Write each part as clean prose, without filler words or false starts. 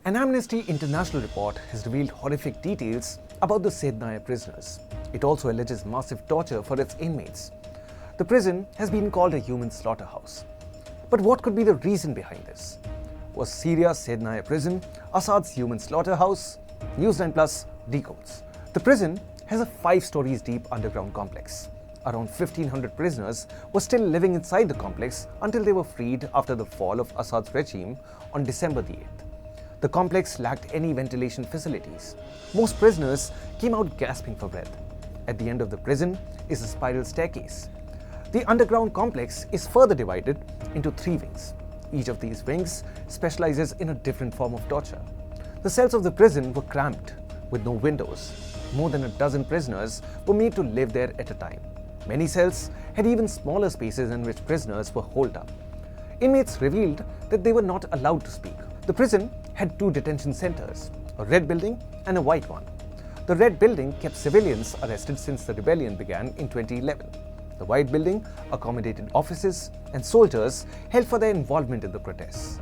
An Amnesty International report has revealed horrific details about the Saydnaya prisoners. It also alleges massive torture for its inmates. The prison has been called a human slaughterhouse. But what could be the reason behind this? Was Syria's Saydnaya prison Assad's human slaughterhouse? News9 Plus Decodes. The prison has a 5 stories deep underground complex. Around 1,500 prisoners were still living inside the complex until they were freed after the fall of Assad's regime on December the 8th. The complex lacked any ventilation facilities. Most prisoners came out gasping for breath. At the end of the prison is a spiral staircase. The underground complex is further divided into 3 wings. Each of these wings specializes in a different form of torture. The cells of the prison were cramped, with no windows. More than a dozen prisoners were made to live there at a time. Many cells had even smaller spaces in which prisoners were holed up. Inmates revealed that they were not allowed to speak. The prison had 2 detention centers, a red building and a white one. The red building kept civilians arrested since the rebellion began in 2011. The white building accommodated officers and soldiers held for their involvement in the protests.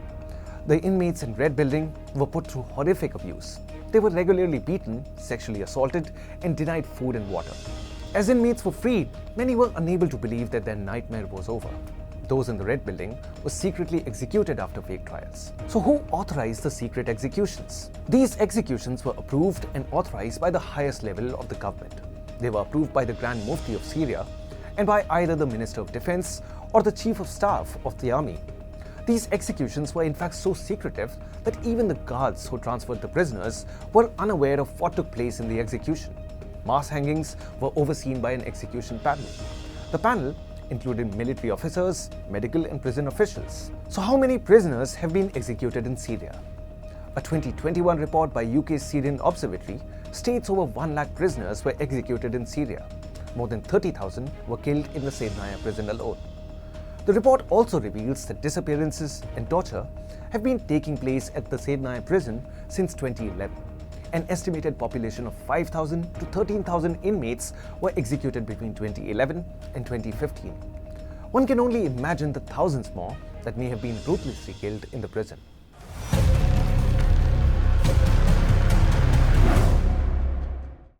The inmates in red building were put through horrific abuse. They were regularly beaten, sexually assaulted, and denied food and water. As inmates were freed, many were unable to believe that their nightmare was over. Those in the red building were secretly executed after fake trials. So who authorized the secret executions? These executions were approved and authorized by the highest level of the government. They were approved by the Grand Mufti of Syria and by either the Minister of Defense or the Chief of Staff of the army. These executions were in fact so secretive that even the guards who transferred the prisoners were unaware of what took place in the execution. Mass hangings were overseen by an execution panel. The panel included military officers, medical and prison officials. So how many prisoners have been executed in Syria? A 2021 report by UK's Syrian Observatory states over 1 lakh prisoners were executed in Syria. More than 30,000 were killed in the Saydnaya prison alone. The report also reveals that disappearances and torture have been taking place at the Saydnaya prison since 2011. An estimated population of 5,000 to 13,000 inmates were executed between 2011 and 2015. One can only imagine the thousands more that may have been ruthlessly killed in the prison.